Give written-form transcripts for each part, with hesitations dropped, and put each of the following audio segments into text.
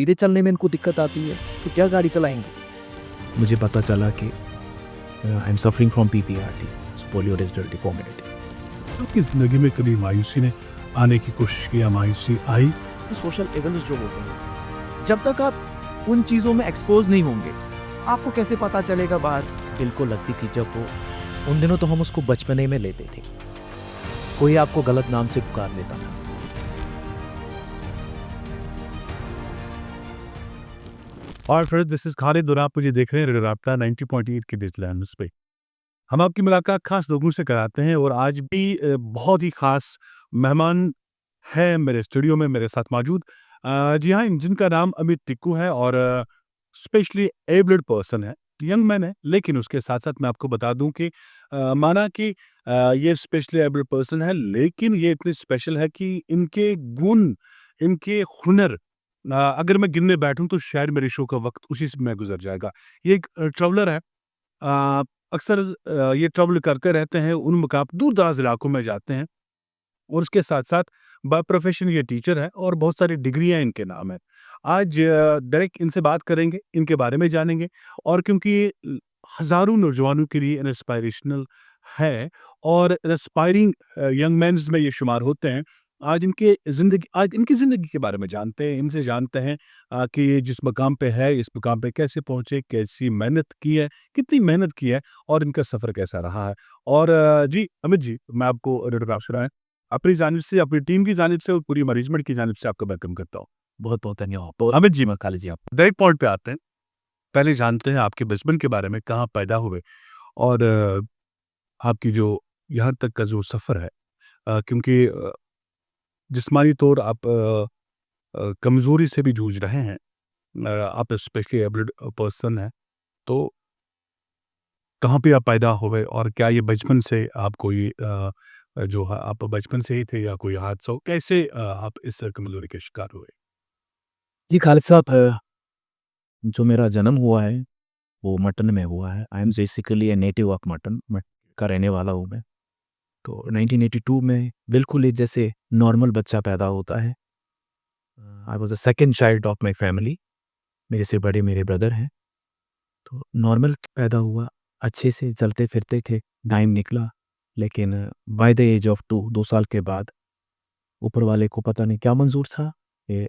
सीधे चलने में इनको दिक्कत आती है तो क्या गाड़ी चलाएंगे। मुझे पता चला कि I am suffering from PPRT, polio residual deformity. आपकी ज़िंदगी में कभी मायूसी ने आने की कोशिश की या मायूसी आई? सोशल इवेंट्स जो होते हैं, जब तक आप उन चीज़ों में एक्सपोज नहीं होंगे आपको कैसे पता चलेगा बात। दिल को लगती थी जब वो, उन दिनों तो हम उसको बचपने में लेते थे, कोई आपको गलत नाम से पुकार लेता था। और फिर दिस इज खालिद और आप मुझे देख रहे हैं रेडियो राब्ता 90.8 के डिजिटल हैंडल्स पे। हम आपकी मुलाकात खास लोगों से कराते हैं और आज भी बहुत ही खास मेहमान है मेरे स्टूडियो में मेरे साथ मौजूद। जी हाँ, जिनका नाम अमित टिक्कू है और स्पेशली एबल्ड पर्सन है, यंग मैन है, लेकिन उसके साथ साथ मैं आपको बता दूं कि माना कि ये स्पेशली एबल्ड पर्सन है, लेकिन ये इतने स्पेशल है कि इनके गुण, इनके हुनर, अगर मैं गिनने बैठूं तो शायद मेरे शो का वक्त उसी में गुजर जाएगा। ये एक ट्रैवलर है। अक्सर ये ट्रैवल करते रहते हैं, उन मुकाम दूर-दराज इलाकों में जाते हैं और उसके साथ-साथ बाय प्रोफ़ेशन ये टीचर है और बहुत सारी डिग्रियाँ इनके नाम है। आज डायरेक्ट इनसे बात करेंगे, इनके बारे में जानेंगे और क्योंकि ये हज़ारों नौजवानों के लिए इंस्पिरेशनल है और इंस्पायरिंग यंग मेन्स में ये शुमार होते हैं। आज इनकी ज़िंदगी के बारे में जानते हैं, इनसे जानते हैं कि ये जिस मकाम पे है, इस मुकाम पे कैसे पहुँचे, कैसी मेहनत की है, कितनी मेहनत की है और इनका सफ़र कैसा रहा है। और जी, अमित जी, मैं आपको रेडियो राशि अपनी जानिब से, अपनी टीम की जानिब से और पूरी मैनेजमेंट की जानिब से आपका वेलकम करता हूँ। बहुत-बहुत धन्यवाद। तो अमित जी, मैं खालिद जी आप डायरेक्ट पॉइंट पे आते हैं। पहले जानते हैं आपके बचपन के बारे में, कहाँ पैदा हुए और आपकी जो यहाँ तक का जो सफ़र है, क्योंकि जिस्मानी तौर आप कमज़ोरी से भी जूझ रहे हैं। आप स्पेशली एबल्ड पर्सन हैं, तो कहाँ पे आप पैदा हुए और क्या ये बचपन से आप कोई जो है आप बचपन से ही थे या कोई हादसा हो? कैसे आप इस कमज़ोरी के शिकार हुए? जी, खालिद साहब, जो मेरा जन्म हुआ है वो मटन में हुआ है। I am basically a native of mutton, मट का रहने वाला हूँ मैं। तो 1982 में बिल्कुल एक जैसे नॉर्मल बच्चा पैदा होता है। I was the second child of my family. मेरे से बड़े मेरे ब्रदर हैं। तो नॉर्मल पैदा हुआ, अच्छे से चलते-फिरते थे, टाइम निकला। लेकिन बाय द एज ऑफ 2 साल के बाद ऊपर वाले को पता नहीं क्या मंज़ूर था कि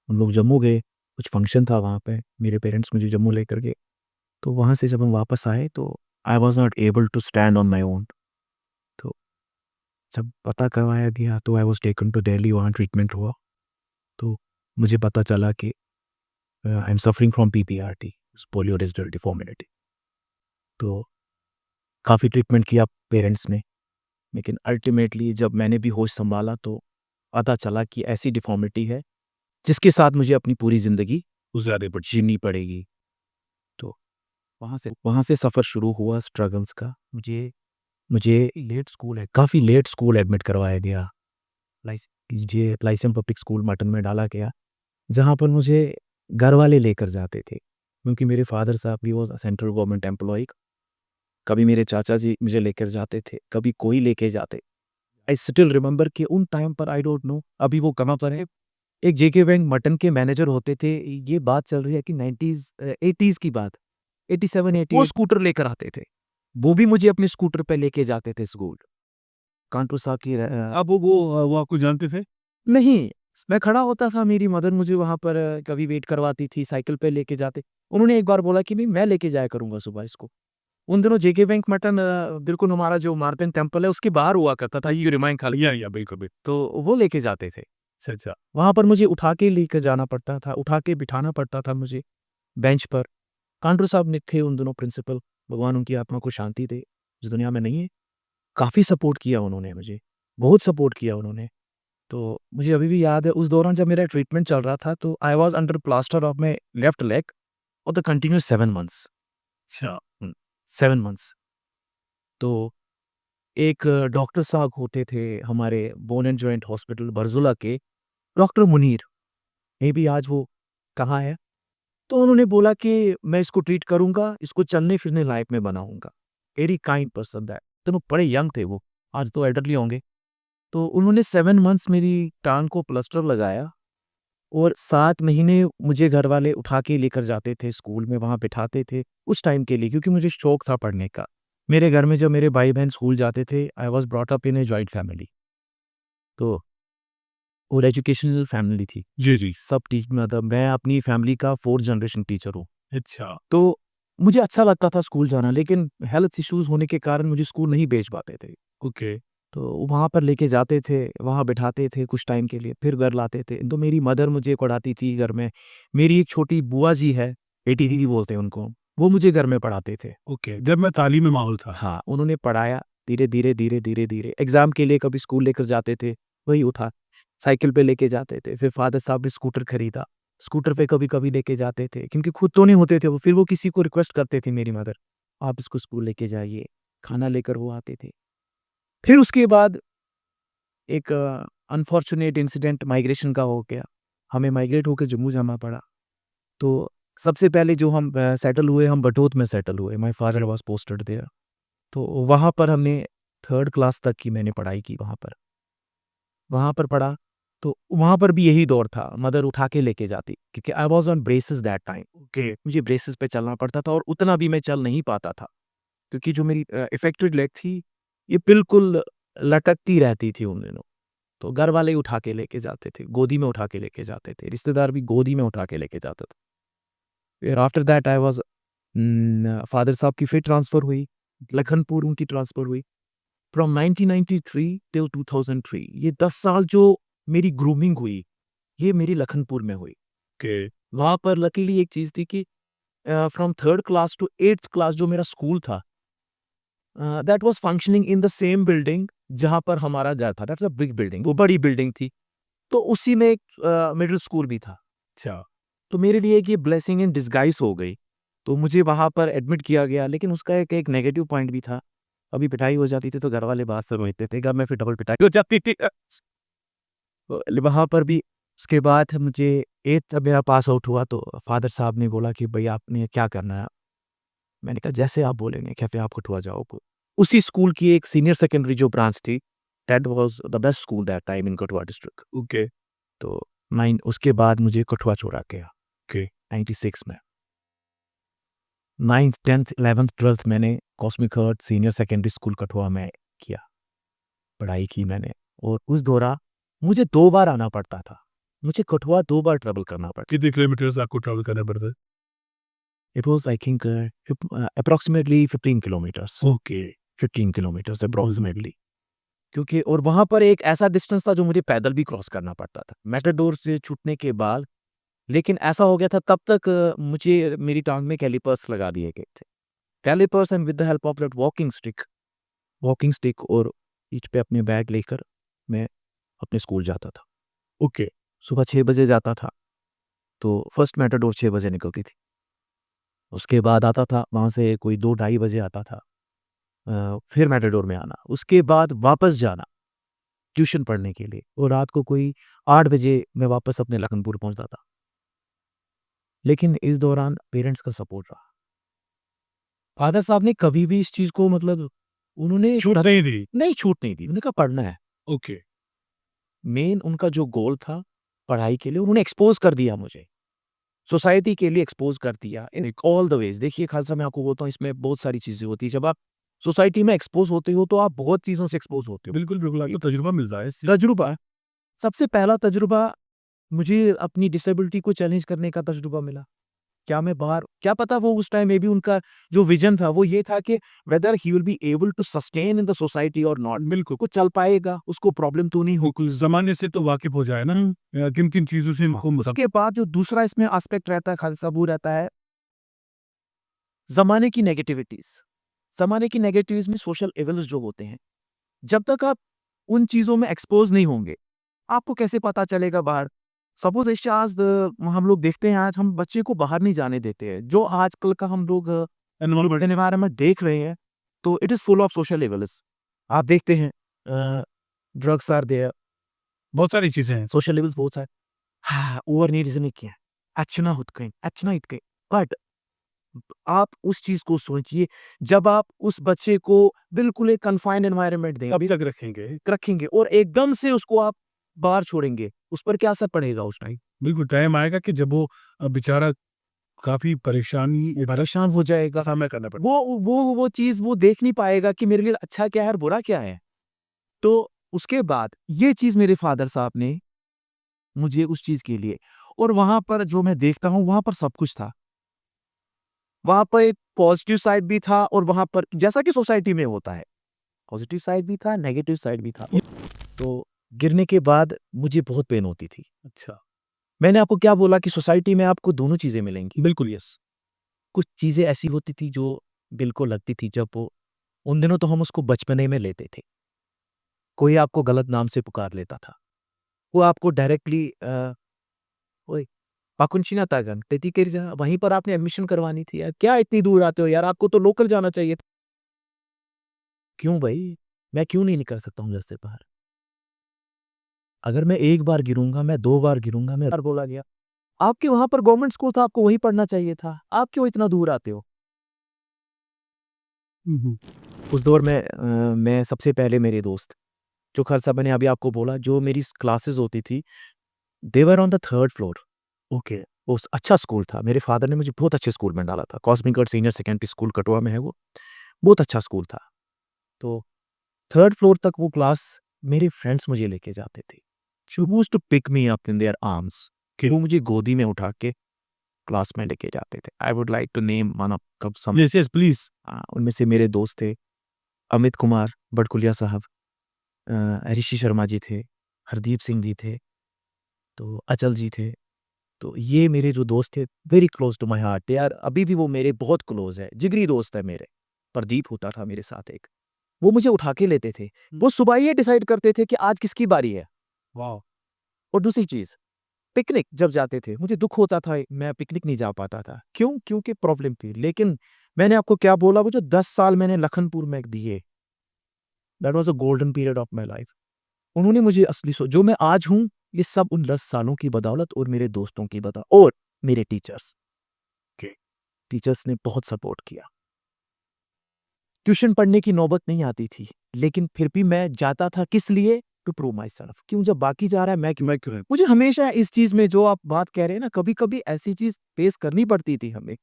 हम लोग जम्मू गए, कुछ फंक्शन था वहाँ पे, मेरे पेरेंट्स मुझे जम्मू लेकर गए। तो वहाँ से जब हम वापस आए तो I was not able to stand on my own. तो जब पता करवाया गया तो I was taken to Delhi, वहाँ ट्रीटमेंट हुआ। तो मुझे पता चला कि I am suffering from PPRT, polio residual deformity. तो काफ़ी ट्रीटमेंट किया पेरेंट्स ने, लेकिन अल्टीमेटली जब मैंने भी होश सँभाला तो पता चला कि ऐसी डिफ़ॉर्मिटी है, जिसके साथ मुझे अपनी पूरी ज़िंदगी गुज़ारे बट जीनी पड़ेगी। तो वहाँ से सफ़र शुरू हुआ स्ट्रगल्स का। मुझे मुझे काफ़ी लेट स्कूल एडमिट करवाया गया। लाइसेंस पब्लिक स्कूल मटन में डाला गया, जहाँ पर मुझे घर वाले लेकर जाते थे, क्योंकि मेरे फ़ादर साहब he was a central government employee. कभी मेरे चाचा जी मुझे लेकर जाते थे, कभी कोई लेके जाते। आई स्टिल रिमेंबर कि उन टाइम पर आई डोंट नो अभी वो कहाँ पर है। एक जेके बैंक मटन के मैनेजर होते थे। ये बात चल रही है कि 80s की बात, 87, वो 88 स्कूटर लेकर आते थे। वो भी मुझे अपने स्कूटर पे लेके जाते थे स्कूल। कानपुर साहब की अब वो आपको जानते थे? नहीं, मैं खड़ा होता था, मेरी मदर मुझे वहाँ पर कभी वेट करवाती थी, साइकिल पे लेके जाते। उन्होंने एक बार बोला कि नहीं, मैं लेके जाया करूँगा सुबह इसको। उन दिनों जेके बैंक मटन बिल्कुल हमारा जो मार्टिन टेम्पल है उसके बाहर हुआ करता था, ये रिमाइंड खाली। या बिल्कुल, बिल्कुल। तो वो लेके जाते थे। अच्छा, अच्छा। वहाँ पर मुझे उठा के लेकर जाना पड़ता था, उठा के बिठाना पड़ता था मुझे बेंच पर। कांडू साहब ने थे उन दिनों प्रिंसिपल, भगवान उनकी आत्मा को शांति दे, इस दुनिया में नहीं है। काफ़ी सपोर्ट किया उन्होंने मुझे, बहुत सपोर्ट किया उन्होंने। तो मुझे अभी भी याद है उस दौरान जब मेरा ट्रीटमेंट चल रहा था तो I was under plaster of my left leg for the continuous 7 months. अच्छा। हुँ, 7 मंथ्स। तो एक डॉक्टर साहब होते थे हमारे बोन एंड जॉइंट हॉस्पिटल बरज़ुला के, डॉक्टर मुनीर, मे बी आज वो कहाँ है? तो उन्होंने बोला कि मैं इसको ट्रीट करूँगा, इसको चलने-फिरने लायक मैं बनाऊँगा। Very kind person that. तो बड़े यंग थे वो, आज तो एल्डरली होंगे। तो उन्होंने 7 मंथ्स मेरी टाँग को प्लास्टर लगाया और 7 महीने मुझे घर वाले उठा के लेकर जाते थे स्कूल में, वहाँ बिठाते थे उस टाइम के लिए, क्योंकि मुझे शौक था पढ़ने का। मेरे घर में जब मेरे भाई-बहन स्कूल जाते थे, I was brought up in a joint family. तो और एजुकेशनल फैमिली थी। जी, जी। सब टीच मतलब मैं अपनी फैमिली का 4th जनरेशन टीचर हूँ। अच्छा, तो मुझे अच्छा लगता था स्कूल जाना, लेकिन हेल्थ इश्यूज़ होने के कारण मुझे स्कूल नहीं भेज पाते थे। ओके, तो वहाँ पर लेके जाते थे, वहाँ बिठाते थे कुछ टाइम के लिए, फिर घर लाते थे। तो मेरी मदर मुझे पढ़ाती थी घर में। मेरी एक छोटी बुआ जी है, बेटी दीदी बोलते हैं उनको, वो मुझे घर में पढ़ाते थे। ओके। जब मैं तालीमी माहौल था। हाँ, उन्होंने पढ़ाया धीरे-धीरे, धीरे-धीरे, धीरे। एग्ज़ाम के लिए कभी स्कूल लेकर जाते थे, वही उठा, साइकिल पे लेके जाते थे। फिर फ़ादर साहब ने स्कूटर खरीदा, स्कूटर पे कभी-कभी लेके जाते थे, क्योंकि खुद तो नहीं होते थे वो, फिर वो किसी को रिक्वेस्ट करते थे मेरी मदर, आप इसको स्कूल लेके जाइए, खाना लेकर वो आते थे। फिर उसके बाद एक अनफॉर्च्यूनेट इंसिडेंट माइग्रेशन का हो गया। हमें माइग्रेट होके जम्मू जाना पड़ा। तो सबसे पहले जो हम सेटल हुए, हम बटोत में सेटल हुए। My father was posted there. तो वहाँ पर हमने 3rd क्लास तक की मैंने पढ़ाई की वहाँ पर। वहाँ पर पढ़ा, तो वहाँ पर भी यही दौर था, मदर उठा के लेके जाती, क्योंकि I was on braces that time. Okay, मुझे ब्रेसेस पे चलना पड़ता था और उतना भी मैं चल नहीं पाता था, क्योंकि जो मेरी अफेक्टेड लेग थी, ये बिल्कुल लटकती रहती थी उन दिनों। तो घर वाले ही उठा के लेके जाते थे, गोदी में उठा के लेके जाते थे, रिश्तेदार भी गोदी में उठा के लेके जाते थे। फिर after that I was father साहब की फिर ट्रांसफ़र हुई, लखनपुर उनकी ट्रांसफ़र हुई। फ्रॉम 1993 टिल 2003, ये 10 साल जो मेरी ग्रूमिंग हुई, ये मेरी लखनपुर में हुई। ओके, वहाँ पर लकीली एक चीज़ थी कि from 3rd class to 8th class जो मेरा स्कूल था, that was functioning in the same building जहाँ पर हमारा घर था। दैट्स अ बिग बिल्डिंग, वो बड़ी बिल्डिंग थी। तो उसी में एक मिडल स्कूल भी था। अच्छा, तो मेरे लिए एक ये ब्लेसिंग इन डिस्गाइज़ हो गई। तो मुझे वहाँ पर एडमिट किया गया, लेकिन उसका एक एक नेगेटिव पॉइंट भी था। कभी पिटाई हो जाती थी तो घर वाले बात समझते थे, घर में फिर डबल पिटाई हो जाती थी। तो वहाँ पर भी उसके बाद मुझे 8th जब मेरा पास आउट हुआ, तो फादर साहब ने बोला कि भई आपने क्या करना है? मैंने कहा जैसे आप बोलेंगे, कहते आप कठुआ जाओ। उसी स्कूल की एक सीनियर सेकेंडरी जो ब्रांच थी, that was the best school that time in Kathua district. Okay, तो नाइन उसके बाद मुझे कठुआ छोड़ा गया ओके, 96 में। 9th, 10th, 11th, 12th मैंने cosmic heart senior secondary school Kathua में किया, पढ़ाई की मैंने। और उस दौरान मुझे 2 बार आना पड़ता था। मुझे कठुआ 2 बार ट्रैवल करना पड़ता। कितने किलोमीटर्स आपको ट्रैवल करना पड़ता है? It was I think approximately 15 kilometres, okay, 15 kilometres approximately. क्योंकि और वहाँ पर एक ऐसा डिस्टेंस था जो मुझे पैदल भी क्रॉस करना पड़ता था, मेटाडोर से छूटने के बाद। लेकिन ऐसा हो गया था तब तक मुझे मेरी टाँग में कैलिपर्स लगा दिए गए थे। Callipers and with the help of that walking stick और पीठ पे अपने बैग लेकर मैं अपने स्कूल जाता था। ओके, सुबह 6 बजे जाता था, तो फर्स्ट मेटाडोर 6 बजे निकलती थी। उसके बाद आता था, वहाँ से कोई 2 ढाई बजे आता था। फिर मेटाडोर में आना, उसके बाद वापस जाना ट्यूशन पढ़ने के लिए, और रात को कोई 8 बजे मैं वापस अपने लखनपुर पहुँचता था। लेकिन इस दौरान पेरेंट्स का सपोर्ट रहा। फादर साहब ने कभी भी इस चीज़ को मतलब उन्होंने छूट नहीं दी। नहीं छूट नहीं दी। उन्होंने कहा पढ़ना है। ओके, मेन उनका जो गोल था पढ़ाई के लिए, उन्होंने एक्सपोज़ कर दिया मुझे। सोसाइटी के लिए एक्सपोज़ कर दिया इन ऑल द वेज़। देखिए खालसा मैं आपको बोलता हूँ, इसमें बहुत सारी चीज़ें होती हैं। जब आप सोसाइटी में एक्सपोज़ होते हो तो आप बहुत चीज़ों से एक्सपोज़ होते हो। बिल्कुल, बिल्कुल, आपको तजुर्बा मिलता है इससे। तजुर्बा, सबसे पहला तजुर्बा मुझे अपनी डिसेबिलिटी को चैलेंज करने का तजुर्बा मिला। क्या पता वो उस टाइम में भी उनका जो विज़न था वो ये था कि whether he will be able to sustain in the society और नॉट। बिल्कुल, वो चल पाएगा, उसको प्रॉब्लम तो नहीं होगी। बिल्कुल, ज़माने से तो वाकिफ़ हो जाए ना, किन-किन चीज़ों से इनको उसके बाद जो दूसरा इसमें एस्पेक्ट रहता है खालिद साहब, वो रहता है ज़माने की नेगेटिविटीज़। ज़माने की नेगेटिव्स में सोशल इविल्स जो होते हैं, जब तक आप उन चीज़ों में एक्सपोज़ नहीं होंगे, आपको कैसे पता चलेगा बाहर? सपोज़ इट्स आज हम लोग देखते हैं, आज हम बच्चे को बाहर नहीं जाने देते हैं। जो आजकल का हम लोग एनवायरनमेंट देख रहे हैं, तो it is full of social evils. आप देखते हैं ड्रग्स आर देयर, बहुत सारी चीज़ें हैं। सोशल इविल्स बहुत सारे। हाँ, ओवर नीड्स अच्छना होत कहीं, अच्छना इत कहीं। बट आप उस चीज़ को सोचिए, जब आप उस बच्चे को बिल्कुल एक कन्फाइंड एनवायरनमेंट कब देंगे, तक रखेंगे? रखेंगे और एकदम से उसको आप बाहर छोड़ेंगे, उस पर क्या असर पड़ेगा उस टाइम? बिल्कुल टाइम आएगा कि जब वो बेचारा काफ़ी परेशान हो जाएगा। सामना करना पड़ेगा। वो चीज़ वो देख नहीं पाएगा कि मेरे लिए अच्छा क्या है और बुरा क्या है। तो उसके बाद ये चीज़ मेरे फ़ादर साहब ने मुझे उस चीज़ के लिए, और वहाँ पर जो मैं देखता हूँ वहाँ पर सब कुछ था। वहाँ पर एक पॉज़िटिव साइड भी था और वहाँ पर जैसा कि सोसाइटी में होता है, पॉज़िटिव साइड भी था, नेगेटिव साइड भी था। तो गिरने के बाद मुझे बहुत पेन होती थी। अच्छा, मैंने आपको क्या बोला कि सोसाइटी में आपको दोनों चीज़ें मिलेंगी। बिल्कुल यस। कुछ चीज़ें ऐसी होती थी जो दिल को लगती थी, जब वो उन दिनों तो हम उसको बचपने में लेते थे। कोई आपको गलत नाम से पुकार लेता था। वो आपको डायरेक्टली "ओए पाकुंशिना तागन तेती केरजा", वहीं पर आपने एडमिशन करवानी थी यार, क्या इतनी दूर आते हो यार, आपको तो लोकल जाना चाहिए था। क्यों भई? मैं क्यों नहीं निकल सकता हूँ घर से बाहर? अगर मैं 1 बार गिरूँगा, मैं 2 बार गिरूँगा, मैं बार बोला गया। आपके वहाँ पर गवर्नमेंट स्कूल था, आपको वहीं पढ़ना चाहिए था। आप क्यों इतना दूर आते हो? हुँ, हुँ। उस दौर में मैं सबसे पहले मेरे दोस्त, जो खरसा मैंने अभी आपको बोला, जो मेरी क्लासेस होती थी, they were on the 3rd floor. Okay, वो अच्छा स्कूल था। मेरे फादर ने मुझे बहुत अच्छे स्कूल में डाला था। कॉस्मिक गढ़ सीनियर सेकेंडरी स्कूल कटवा में है वो। बहुत अच्छा स्कूल था। तो 3rd फ्लोर तक वो क्लास मेरे फ्रेंड्स मुझे लेके जाते थे। She used to pick me up in their arms, कि वो मुझे गोदी में उठा के क्लास में लेके जाते थे। I would like to name one of some. Yes, yes please. उनमें से मेरे दोस्त थे, अमित कुमार बड़कुलिया साहब, ऋषि शर्मा जी थे, हरदीप सिंह जी थे, तो अचल जी थे। तो ये मेरे जो दोस्त थे, very close to my heart यार, अभी भी वो मेरे बहुत क्लोज है, जिगरी दोस्त है मेरे। प्रदीप होता था मेरे साथ एक, वो मुझे उठा के लेते थे। वो सुबह ही ये डिसाइड करते थे कि आज किसकी बारी है। वॉव! और दूसरी चीज़, पिकनिक जब जाते थे, मुझे दुःख होता था मैं पिकनिक नहीं जा पाता था। क्यों? क्योंकि प्रॉब्लम थी। लेकिन मैंने आपको क्या बोला, वो जो 10 साल मैंने लखनपुर में दिए, that was a golden period of my life. उन्होंने मुझे असली जो मैं आज हूँ, ये सब उन 10 सालों की बदौलत और मेरे दोस्तों की और मेरे टीचर्स। ओके। टीचर्स ने बहुत सपोर्ट किया। ट्यूशन पढ़ने की नौबत नहीं आती थी, लेकिन फिर भी मैं जाता था किस लिए? To prove myself. क्यों? जब बाकी जा रहा है, मैं क्यों नहीं? मुझे हमेशा इस चीज़ में जो आप बात कह रहे हैं ना, कभी-कभी ऐसी चीज़ फेस करनी पड़ती थी हमें।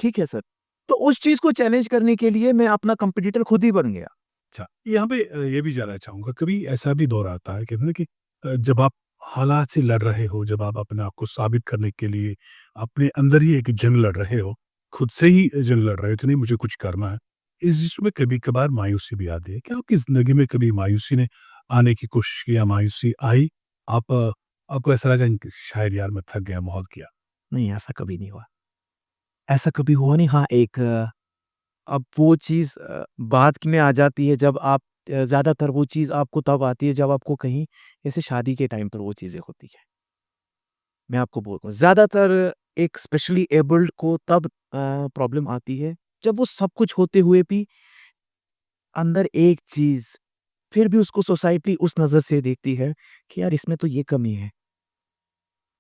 ठीक है सर। तो उस चीज़ को चैलेंज करने के लिए मैं अपना कॉम्पिटिटर खुद ही बन गया। अच्छा, यहाँ पे ये भी जानना चाहूँगा, कभी ऐसा भी दौर आता है कहते हैं ना कि जब आप हालात से लड़ रहे हो, जब आप अपने आप को साबित करने के लिए अपने अंदर ही एक जंग लड़ रहे हो, खुद से ही जंग लड़ रहे हो कि नहीं मुझे कुछ करना है। इस जिसमें कभी-कभार मायूसी भी आती है। क्या आपकी ज़िंदगी में कभी मायूसी ने आने की कोशिश की या मायूसी आई? आप आपको ऐसा लगा कि शायद यार मैं थक गया, बहुत किया? नहीं, ऐसा कभी नहीं हुआ। ऐसा कभी हुआ नहीं। हाँ, एक अब वो चीज़ बाद की में आ जाती है, जब आप ज़्यादातर वो चीज़ आपको तब आती है जब आपको कहीं जैसे शादी के टाइम पर वो चीज़ें होती हैं। मैं आपको बोलता हूँ ज़्यादातर एक स्पेशली एबल्ड को तब प्रॉब्लम आती है, जब वो सब कुछ होते हुए भी अंदर एक चीज़, फिर भी उसको सोसाइटी उस नज़र से देखती है कि यार इसमें तो ये कमी है।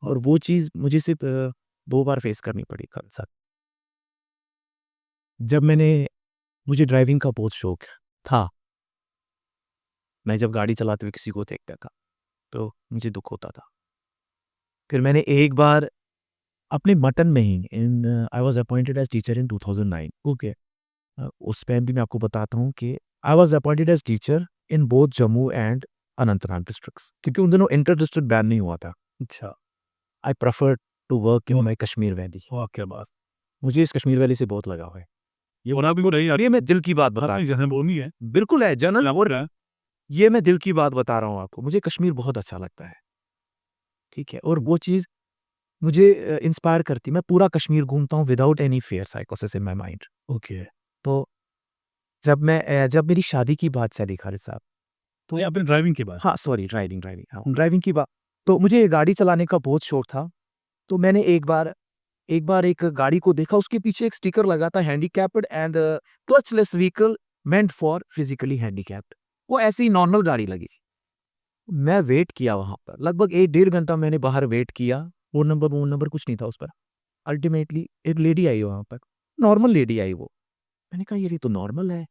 और वो चीज़ मुझे सिर्फ़ 2 बार फेस करनी पड़ी कल साथ। जब मुझे ड्राइविंग का बहुत शौक था। मैं जब गाड़ी चलाते हुए किसी को देखता था, तो मुझे दुःख होता था। फिर मैंने एक बार अपने मटन में ही I was appointed as teacher in 2009। Okay. उस टाइम भी मैं आपको बताता हूँ कि I was appointed as teacher in both Jammu and Anantnag districts, क्योंकि उन दिनों इंटर डिस्ट्रिक्ट बैन नहीं हुआ था। अच्छा, I prefer to work in वाह! My Kashmir valley. वाह क्या बात! मुझे इस कश्मीर वैली से बहुत लगाव है। ये होना भी वो नहीं यार, और ये मैं दिल की बात बता आपकी जन्मभूमि है। बिल्कुल है जनरल, हो रहा है। ये मैं दिल की बात बता रहा हूँ आपको। मुझे कश्मीर बहुत अच्छा लगता है, ठीक है? और वो चीज़ मुझे इंस्पायर करती है। मैं पूरा कश्मीर घूमता हूँ विदाउट एनी फियर साइकोसिस इन माय माइंड। ओके। तो जब मेरी शादी की बात चली खालिद साहब, नहीं, तो आपने ड्राइविंग की बात। हाँ, सॉरी, ड्राइविंग हाँ, ड्राइविंग की बात। तो मुझे गाड़ी चलाने का बहुत शौक था। तो मैंने एक बार एक गाड़ी को देखा, उसके पीछे एक स्टिकर लगा था handicapped and clutchless vehicle meant for physically handicapped. वो ऐसी ही नॉर्मल गाड़ी लगी थी। मैं वेट किया वहाँ पर, लगभग 1 डेढ़ घंटा मैंने बाहर वेट किया। फ़ोन नंबर कुछ नहीं था उस पर। अल्टीमेटली एक लेडी आई वहाँ पर, नॉर्मल लेडी आई वो। मैंने कहा ये तो नॉर्मल है।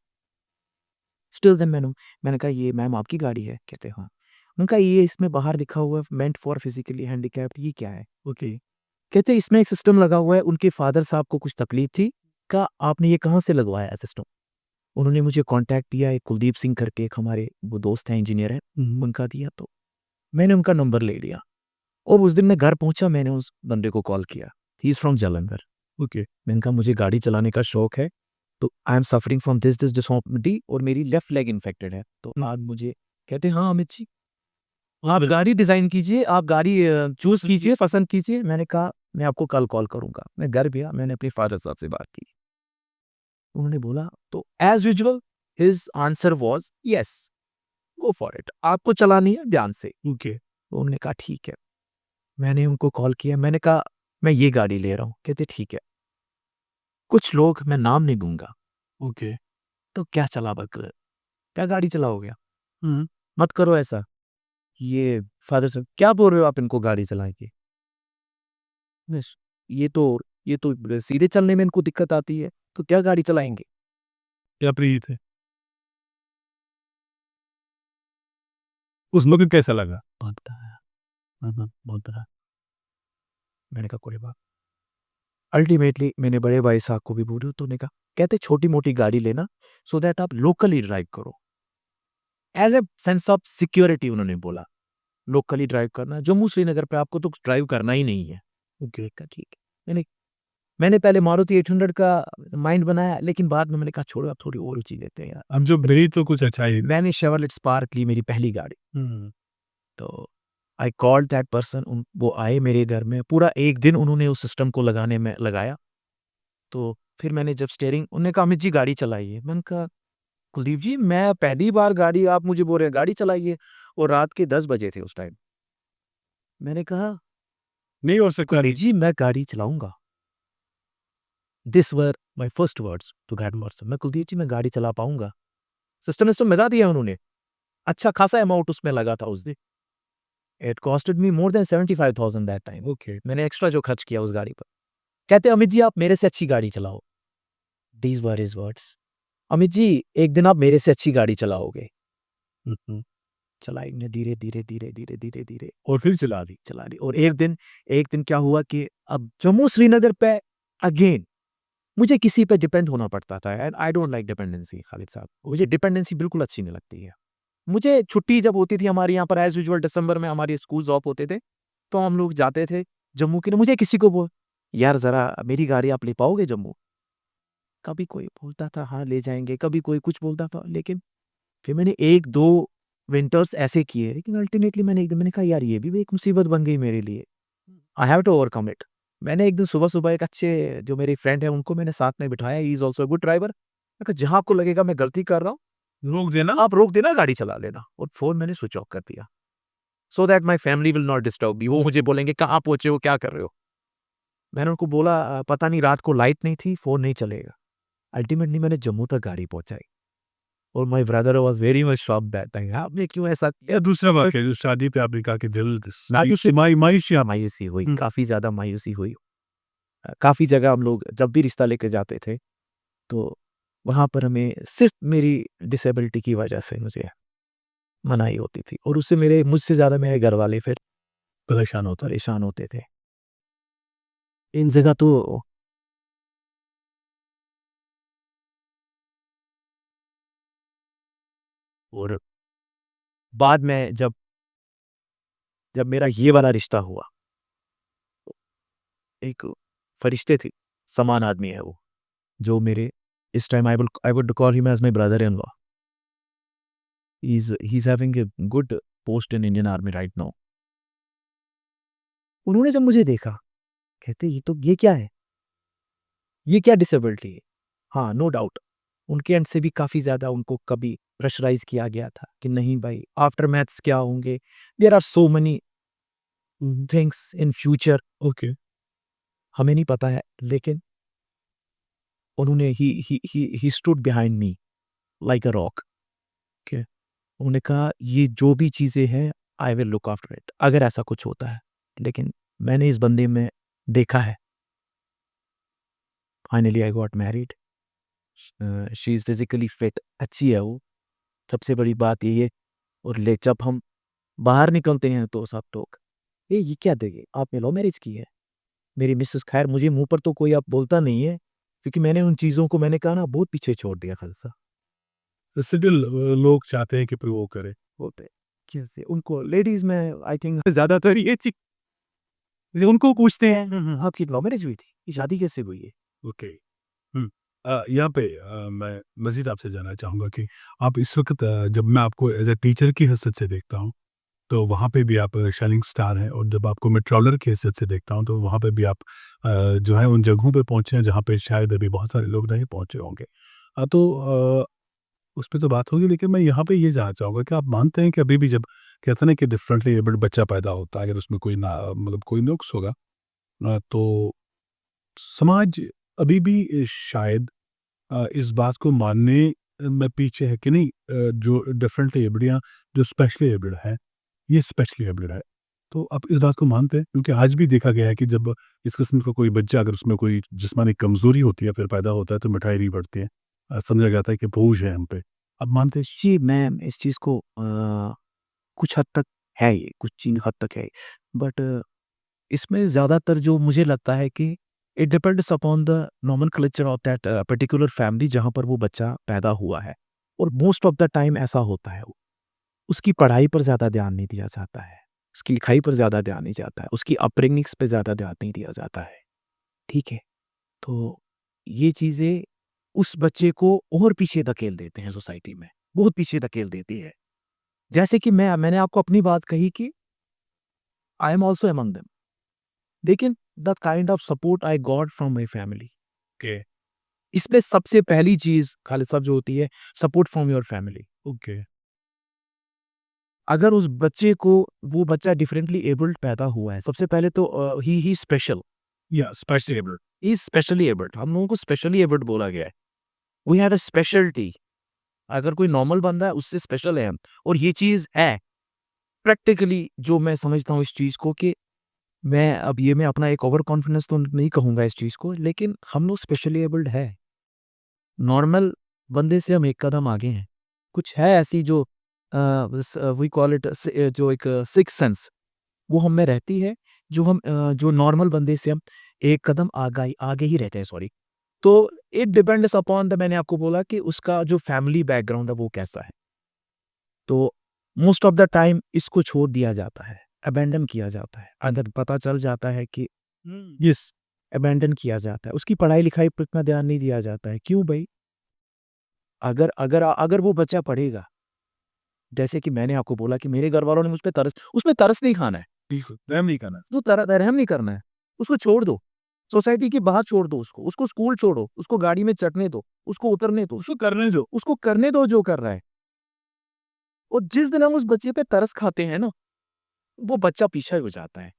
स्टिल देन मैंने कहा ये मैम आपकी गाड़ी है? कहते हाँ। उनका ये इसमें बाहर लिखा हुआ है मेंट फॉर फिजिकली हैंडीकैप्ड, ये क्या है? ओके। कहते इसमें एक सिस्टम लगा हुआ है, उनके फादर साहब को कुछ तकलीफ थी, कहा आपने ये कहाँ से लगवाया है सिस्टम? उन्होंने मुझे कॉन्टैक्ट दिया, एक कुलदीप सिंह करके एक हमारे वो दोस्त हैं, इंजीनियर हैं, उनका दिया, तो मैंने उनका नंबर ले लिया और उस दिन मैं घर पहुँचा, मैंने उस बंदे को कॉल किया, he is from Jalandhar. Okay. मैंने कहा मुझे गाड़ी चलाने का शौक है, तो I am suffering from this disorder और मेरी लेफ्ट लेग इन्फेक्टेड है, तो आप मुझे कहते हाँ अमित जी, आप गाड़ी डिज़ाइन कीजिए, आप गाड़ी चूज़ कीजिए, पसंद कीजिए। मैंने कहा मैं आपको कल कॉल करूँगा। मैं घर गया, मैंने अपने फादर साहब से बात की। उन्होंने बोला, तो as usual his answer was yes, go for it, आपको चलानी है ध्यान से। ओके। तो उन्होंने कहा ठीक है। मैंने उनको कॉल किया, मैंने कहा मैं ये गाड़ी ले रहा हूँ। कहते ठीक है। कुछ लोग, मैं नाम नहीं दूँगा, ओके। तो क्या चला बक क्या गाड़ी चलाओगे आप? हुँ। मत करो ऐसा। ये फादर साहब क्या बोल रहे हो आप इनको गाड़ी चलाएँगे? बस ये तो सीधे चलने में इनको दिक्कत आती है, तो क्या गाड़ी चलाएँगे? क्या प्रिय थे? उस वक़्त कैसा लगा? बहुत बुरा, बहुत बुरा। मैंने कहा कोई बात, अल्टीमेटली मैंने बड़े भाई साहब को भी बोला, तो उन्होंने कहा, कहते छोटी-मोटी गाड़ी लेना सो दैट आप लोकली ड्राइव करो। As a sense of security उन्होंने बोला, लोकली ड्राइव करना, जम्मू श्रीनगर पे आपको तो ड्राइव करना ही नहीं है। ओके, कहा ठीक है। मैंने मैंने पहले मारुति 800 का माइंड बनाया, लेकिन बाद में मैंने कहा छोड़ो अब थोड़ी और ऊँची लेते हैं यार। अब जो मिली तो कुछ अच्छा ही। मैंने शेवरलेट स्पार्क ली, मेरी पहली गाड़ी। हुँ। तो आई कॉल्ड दैट पर्सन, वो आए मेरे घर में, पूरा 1 दिन उन्होंने उस सिस्टम को लगाने में लगाया। तो फिर मैंने जब स्टीयरिंग, उन्होंने कहा अमित जी गाड़ी चलाइए। मैंने कहा कुलदीप जी मैं पहली बार गाड़ी, आप मुझे बोल रहे हैं गाड़ी चलाइए, और रात के 10 बजे थे उस टाइम। मैंने कहा नहीं हो सकता कुलदीप नहीं। जी मैं गाड़ी चलाऊँगा। This were my first words to that person, मैं कुलदीप जी मैं गाड़ी चला पाऊँगा। सिस्टम विस्टम लगा दिया उन्होंने। अच्छा खासा अमाउंट उसमें लगा था उस दिन। It costed me more than 75,000 that time. Okay. मैंने एक्स्ट्रा जो खर्च किया उस गाड़ी पर। कहते अमित जी आप मेरे से अच्छी गाड़ी चलाओ। These were his words. Amit ji एक दिन आप मेरे से अच्छी गाड़ी चलाओगे। हुँ, हुँ। चलाई मैंने धीरे, धीरे, धीरे, धीरे, धीरे, धीरे और फिर चला दी। चला ली, और एक दिन क्या हुआ कि अब जम्मू श्रीनगर पे अगेन मुझे किसी पे डिपेंड होना पड़ता था, and I don't like dependency Khalid साहब। मुझे डिपेंडेंसी बिल्कुल अच्छी नहीं लगती है। मुझे छुट्टी जब होती थी हमारे यहाँ पर एज़ यूजुअल दिसंबर में हमारे स्कूल्स ऑफ होते थे, तो हम लोग जाते थे जम्मू के लिए। मुझे किसी को बोल, यार ज़रा मेरी गाड़ी आप ले पाओगे जम्मू? कभी कोई बोलता था हाँ, ले जाएँगे, कभी कोई कुछ बोलता था, लेकिन फिर मैंने 1-2 विंटर्स ऐसे किए, लेकिन अल्टीमेटली मैंने एक दिन मैंने कहा यार ये भी एक मुसीबत बन गई मेरे लिए। I have to overcome it. मैंने एक दिन सुबह-सुबह एक अच्छे जो मेरे फ्रेंड हैं उनको मैंने साथ में बिठाया, he is also a good driver. मैं कहा जहाँ आपको लगेगा मैं गलती कर रहा हूँ, रोक देना। आप रोक देना, गाड़ी चला लेना, और फ़ोन मैंने स्विच ऑफ कर दिया। So that my family will not disturb me. वो मुझे बोलेंगे कहाँ पहुँचे हो, क्या कर रहे हो? मैंने उनको बोला पता नहीं रात को लाइट नहीं थी, फ़ोन नहीं चलेगा। अल्टीमेटली मैंने जम्मू तक गाड़ी पहुँचाई, और my brother was very much shocked that time, आपने क्यों ऐसा किया? या दूसरा वाक़या जो शादी पे आपने कहा कि दिल मायूसी आप। मायूसी हुई, हुँ। काफ़ी ज़्यादा मायूसी हुई। काफ़ी जगह हम लोग जब भी रिश्ता लेके जाते थे, तो वहाँ पर हमें सिर्फ़ मेरी डिसेबिलिटी की वजह से मुझे मनाही होती थी, और उससे मेरे मुझसे ज़्यादा मेरे घरवाले फिर परेशान होते थे। इन जगह तो और बाद में जब जब मेरा ये वाला रिश्ता हुआ, एक फरिश्ते थे, समान आदमी है वो, जो मेरे इस time I would call him as my brother in law. He is having a good post in Indian army right now. उन्होंने जब मुझे देखा, कहते ये क्या है? ये क्या डिसेबिलिटी है? हाँ, नो डाउट उनके एंड से भी काफ़ी ज़्यादा उनको कभी प्रेशराइज़ किया गया था कि नहीं भाई आफ्टर मैथ्स क्या होंगे? There are so many things in future, okay. हमें नहीं पता है, लेकिन उन्होंने ही stood behind me like a rock. Okay, उन्होंने कहा ये जो भी चीज़ें हैं I will look after it अगर ऐसा कुछ होता है। लेकिन मैंने इस बंदे में देखा है, finally I got married. She is physically fit, अच्छी है वो, सबसे बड़ी बात यही है। और ले जब हम बाहर निकलते हैं तो सब लोग, ये क्या देंगे, आपने लव मैरिज की है? मेरी मिसेस, खैर मुझे मुँह पर तो कोई अब बोलता नहीं है, क्योंकि मैंने उन चीज़ों को, मैंने कहा ना, बहुत पीछे छोड़ दिया खालसा। स्टिल लोग चाहते हैं कि फिर वो करे। बोलते हैं, कैसे उनको लेडीज़ में आई थिंक ज़्यादातर ये चीज़, जो उनको पूछते हैं, आपकी लव मैरिज हुई थी? ये शादी कैसे हुई है? ओके। हुँ। यहाँ पे मैं मज़ीद आपसे जानना चाहूँगा कि आप इस वक़्त जब मैं आपको एज़ अ टीचर की हैसियत से देखता हूँ, तो वहाँ पे भी आप शाइनिंग स्टार हैं और जब आपको मैं ट्रैवलर की हैसियत से देखता हूँ, तो वहाँ पे भी आप जो है उन जगहों पे पहुँचे हैं, जहाँ पे शायद अभी बहुत सारे लोग नहीं पहुँचे होंगे। तो उस पे तो बात होगी, लेकिन मैं यहाँ पे ये जानना चाहूँगा कि आप मानते हैं कि अभी भी जब कहते हैं ना कि डिफरेंटली एबल्ड बच्चा पैदा होता है, अगर उसमें कोई ना मतलब कोई नुक्स होगा, तो समाज अभी भी शायद इस बात को मानने में पीछे है कि नहीं, जो डिफरेंटली एबल्ड या जो स्पेशली एबल्ड है, ये स्पेशली एबल्ड है। तो आप इस बात को मानते हैं? क्योंकि आज भी देखा गया है कि जब इस किस्म का कोई बच्चा, अगर उसमें कोई जिस्मानी कमज़ोरी होती है, फिर पैदा होता है, तो मिठाई नहीं बढ़ती है। समझा जाता है कि बोझ है हम पे। आप मानते हैं? जी, मैं इस चीज़ को कुछ हद तक है ये, कुछ चीज़ हद तक है। बट इसमें ज़्यादातर जो मुझे लगता है कि it depends upon the nomenclature of that particular family जहाँ पर वो बच्चा पैदा हुआ है। और मोस्ट ऑफ द टाइम ऐसा होता है। उसकी पढ़ाई पर ज़्यादा ध्यान नहीं दिया जाता है, उसकी लिखाई पर ज़्यादा ध्यान नहीं जाता है, उसकी अपब्रिंगिंग्स पे ज़्यादा ध्यान नहीं दिया जाता है, ठीक है? तो ये चीज़ें उस बच्चे को और पीछे धकेल देते हैं सोसाइटी में, बहुत पीछे धकेल देती है। जैसे कि मैंने आपको अपनी बात कही कि I am also among them. लेकिन the kind of support I got from my family, okay, इसमें सबसे पहली चीज़ खालिद साहब जो होती है, support from your family. Okay. अगर उस बच्चे को, वो बच्चा डिफरेंटली एबल्ड पैदा हुआ है, सबसे पहले तो ही स्पेशल, या specially abled. He is specially abled, हम लोगों को स्पेशली एबल्ड बोला गया है। We have a speciality. अगर कोई नॉर्मल बंदा है, उससे स्पेशल है हम। और ये चीज़ है, प्रैक्टिकली जो मैं समझता हूँ इस चीज़ को कि मैं अपना एक ओवर कॉन्फिडेंस तो नहीं कहूँगा इस चीज़ को, लेकिन हम लोग स्पेशली एबल्ड है। नॉर्मल बंदे से हम एक कदम आगे हैं। कुछ है ऐसी जो वी कॉल इट जो एक सिक्स्थ सेंस, वो हम में रहती है, जो नॉर्मल बंदे से हम एक कदम आगे आगे ही रहते हैं, सॉरी। तो इट डिपेंड्स अपॉन द, मैंने आपको बोला कि उसका जो फैमिली बैकग्राउंड है वो कैसा है। तो मोस्ट ऑफ द टाइम इसको छोड़ दिया जाता है, अबैंडन किया जाता है। अगर पता चल जाता है कि यस, अबैंडन किया जाता है। उसकी पढ़ाई-लिखाई पर इतना ध्यान नहीं दिया जाता है। क्यों भई? अगर अगर अगर वो बच्चा पढ़ेगा, जैसे कि मैंने आपको बोला कि मेरे घरवालों ने मुझ पे तरस, उसमें तरस नहीं खाना है। बिल्कुल, रहम नहीं करना। उसको रहम नहीं करना है, उसको छोड़ दो। सोसाइटी के बाहर छोड़ दो उसको, उसको स्कूल छोड़ो, उसको गाड़ी में चढ़ने दो, उसको उतरने दो, उसको करने दो जो कर रहा है। और जिस दिन हम उस बच्चे पे तरस खाते हैं ना, वो बच्चा पीछे हो जाता है।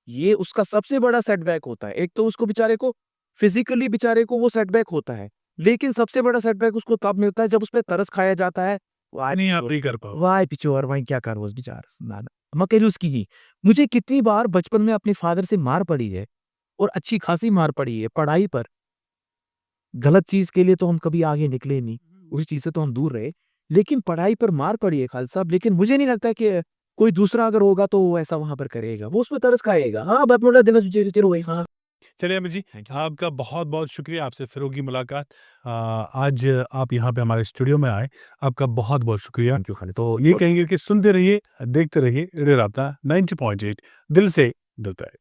ये उसका सबसे बड़ा सेटबैक होता है। एक तो उसको बेचारे को फिज़िकली, बेचारे को वो सेटबैक होता है, लेकिन सबसे बड़ा सेटबैक उसको तब मिलता है जब उसपे तरस खाया जाता है। वाह! नहीं, आप नहीं कर पाओ। वाह! पिचोर वही क्या कर उस बेचारा ना ना। मकई उसकी ही। मुझे कितनी बार बचपन में अपने फादर से मार पड़ी है, और अच्छी खासी मार पड़ी है पढ़ाई पर। गलत चीज़ के लिए तो हम कभी आगे निकले नहीं, उस चीज़ से तो हम दूर रहे। लेकिन पढ़ाई पर मार पड़ी है खालिद साहब, लेकिन मुझे नहीं लगता कि कोई दूसरा अगर होगा तो वो ऐसा वहाँ पर करेगा। वो उसमें तरस खाएगा। हाँ, बाप मोड़ा दिनस चिर वही हाँ। चलिए अमित जी, थैंक यू। आपका बहुत-बहुत शुक्रिया, आपसे फिर होगी मुलाकात। आज आप यहाँ पे हमारे स्टूडियो में आए, आपका बहुत-बहुत शुक्रिया। थैंक यू खालिद तो साहब। ये कहेंगे कि सुनते रहिए, देखते रहिए, रेडियो राब्ता 90.8 दिल से दिल तक।